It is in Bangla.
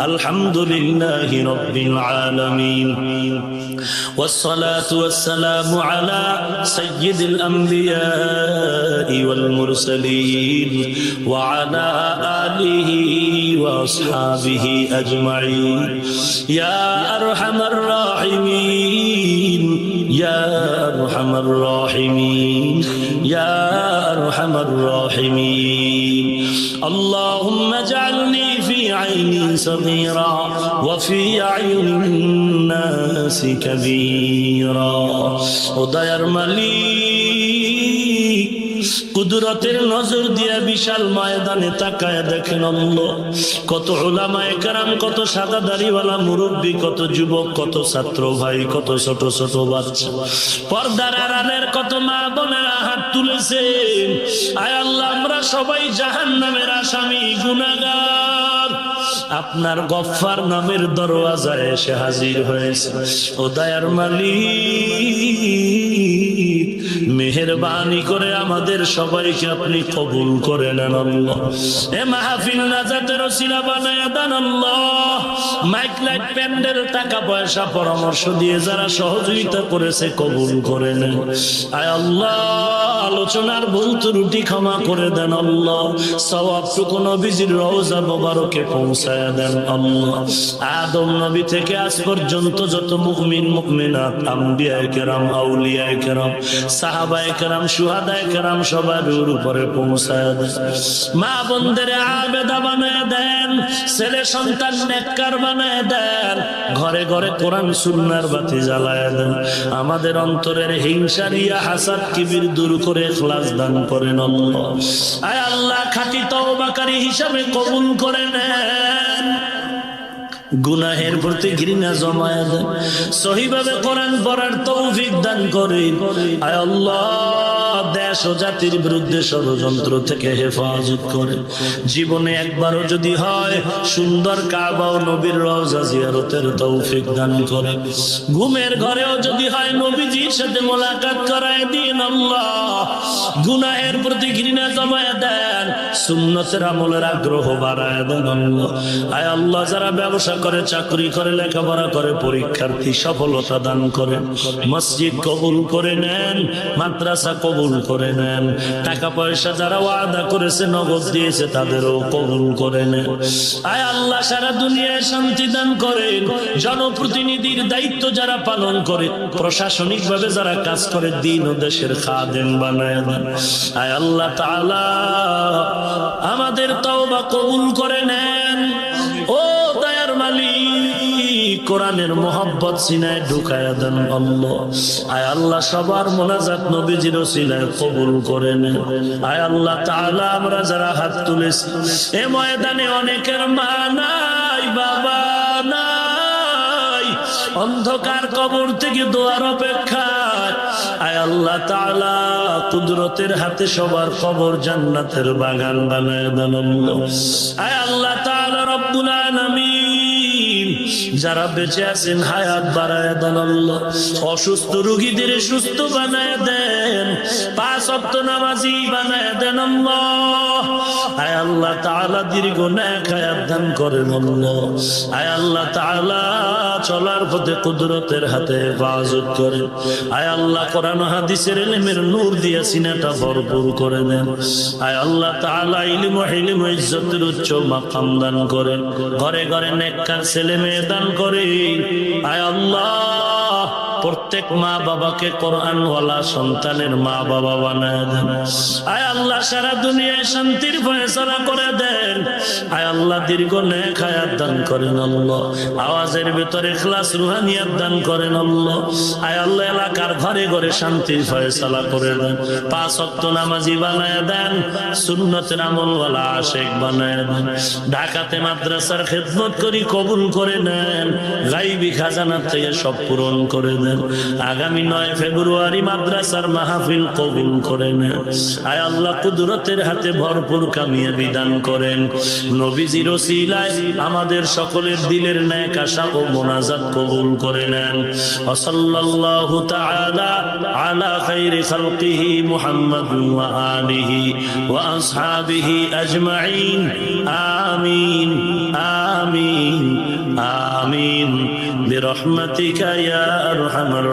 আলহামদুলিল্লাহি রাব্বিল আলামিন والصلاة والسلام على سيد الأنبياء والمرسلين وعلى آله وأصحابه أجمعين يا أرحم الراحمين يا أرحم الراحمين يا أرحم الراحمين اللهم اجعلني في عيني صغيرا وفي أعين الناس كبيرا ودير مليك কুদরতের নজর দিয়া বিশাল ময়দানে তাকায় দেখেন আল্লাহ, কত উলামায়ে কেরাম, কত সাদা দাড়িওয়ালা মুরব্বী, কত যুবক, কত ছাত্র ভাই, কত ছোট ছোট বাচ্চা, পর্দার আড়ালের কত মা বোনেরা হাত তুলেছে। আয় আল্লাহ, আমরা সবাই জাহান্নামের আসামি, গুনাহগার। আপনার গফফার নামের দরওয়াজায় এসে হাজির হয়েছে। ও দয়ার মালিক, মেহেরবানি করে আমাদের সবাইকে আপনি কবুল করে নেন আল্লাহ। এ মাহফিল নাজাতের ওসিলা বানায়া দেন আল্লাহ। মাইক লাইট প্যান্ডেল টাকা পয়সা পরামর্শ দিয়ে যারা সহযোগিতা করেছে কবুল করে নেন। আয় আল্লাহ, আলোচনার ভুল ত্রুটি ক্ষমা করে দেন আল্লাহ। সওয়াবটুকু নবীজির রওজা মোবারকে পৌঁছায়া দেন আল্লাহ। আদম নবী থেকে আজ পর্যন্ত যত মুমিন মুমিনাত, আম্বিয়ায়ে কেরাম, আউলিয়ায়ে কেরাম, সাহাবায়ে কেরাম, শুহাদায়ে কেরাম সবার উপরে পৌঁছায়া দেন। মা বোনদের আবেদা বানায়া দেন, ছেলে সন্তান নেককার বানায়া দেন, ঘরে ঘরে কোরআন সুন্নাহর বাতি জ্বালায়া দেন। আমাদের অন্তরের হিংসা রিয়া হাসাদ কিবির দূর করে ইখলাস দান করেন আল্লাহ। আয় আল্লাহ, খাঁটি তওবাকারী হিসাবে কবুল করে নেন। গুনাহের প্রতি ঘৃণা জমায়া দেন, সহিভাবে কোরআন পড়ার তৌফিক দান করেন। আয় আল্লাহ, দেশ ও জাতির বিরুদ্ধে ষড়যন্ত্র থেকে হেফাজত করে। জীবনে একবারও যদি হয় সুন্দর কাবা ও নবীর রওজা জিয়ারতের তৌফিক দান করে। ঘুমের ঘরেও যদি হয় নবীজির সাথে মোলাকাত করায় দিন আল্লাহ। গুনাহের প্রতি ঘৃণা জমায়া দেন, সুন্নতের আমলের আগ্রহ বাড়ায় দেন আল্লাহ। আয় আল্লাহ, যারা ব্যবসা করে, চাকরি করে, লেখাপড়া করে, পরীক্ষার্থী সফলতা দান করেন। মসজিদ কবুল করে নেন, মাদ্রাসা কবুল করে নেন। টাকা পয়সা যারা ওয়াদা করেছে, নগদ দিয়েছে, তাদেরও কবুল করে নেন। আয় আল্লাহ, সারা দুনিয়ায় শান্তি দান করেন। জনপ্রতিনিধির দায়িত্ব যারা পালন করে, প্রশাসনিক ভাবে যারা কাজ করে, দিন ও দেশের খাদেম বানায় দেন। আয় আল্লাহ তাআলা, আমাদের তওবা কবুল করে নেন। ও দয়ার মালিক, কোরআনের মোহাব্বত সিনায় ঢুকায়া দেন আল্লাহ। আয় আল্লাহ, সবার মোনাজাত নবীজির ওসিলায় কবুল করে নেন। আয় আল্লাহ তাআলা, আমরা যারা হাত তুলেছি এ ময়দানে অনেকের মা নাই, বাবা নাই, অন্ধকার কবর থেকে দোয়ার অপেক্ষায়। আয় আল্লাহ তাআলা, কুদরতের হাতে সবার কবর জান্নাতের বাগান বানায় দেন আল্লাহ। আয় আল্লাহ তাআলা রব্বুল আলামিন, যারা বেঁচে আছেন হায়াত বাড়ায় দেন আল্লাহ। অসুস্থ রোগীদের সুস্থ বানায় দেন, 5 ওয়াক্ত নামাজি বানায় দেন আল্লাহ। আয় আল্লাহ তাআলা, দীর্ঘ নেক হায়াত দান করেন আল্লাহ। আয় আল্লাহ তাআলা, চলার পথে কুদরতের হাতে হেফাজত করেন। আয় আল্লাহ, কোরআন হাদিসের ইলমের নূর দিয়া সিনাটা ভরপুর করে দেন। আয় আল্লাহ তাআলা, ইলম ও হিলম ও ইজ্জতের উচ্চ মাকাম দান করেন। ঘরে ঘরে নেককার ছেলে মেয়ে দান করেন। আয় আল্লাহ, প্রত্যেক মা বাবাকে কোরআনওয়ালা সন্তানের মা বাবা বানায় দেন। আয় আল্লাহ, সারা দুনিয়ায় শান্তির ফয়সালা করে দেন। আয় আল্লাহ, দীর্ঘ নেক হায়াত দান করেন আল্লাহ। আওয়াজের ভিতরে ইখলাস রুহানিয়াত দান করেন আল্লাহ। আয় আল্লাহ, এলাকার ঘরে ঘরে শান্তির ফয়সালা করে দেন। 5 ওয়াক্ত নামাজি বানায় দেন, সুন্নতের আমলওয়ালা আশিক বানায় দেন। ঢাকাতে মাদ্রাসার খেদমত করি, কবুল করে নেন। গায়বী খাজানা থেকে সব পূরণ করে দেন। নেন। আগামী 9 ফেব্রুয়ারি মাদ্রাসার মাহফিল কবুল করে নেন। আয় আল্লাহ কুদরতের হাতে ভরপুর কামিয়াবি দান করেন। নবীজির ওসিলায় আমাদের সকলের দিলের নেক আশা ও মোনাজাত কবুল করে নেন। ওয়া সাল্লাল্লাহু তাআলা আলা খাইরি খালকিহি মুহাম্মাদ ওয়া আলিহি ওয়া আসহাবিহি আজমাইন। আমিন আমিন আমিন বিরহমাতিকা ইয়া আরহামার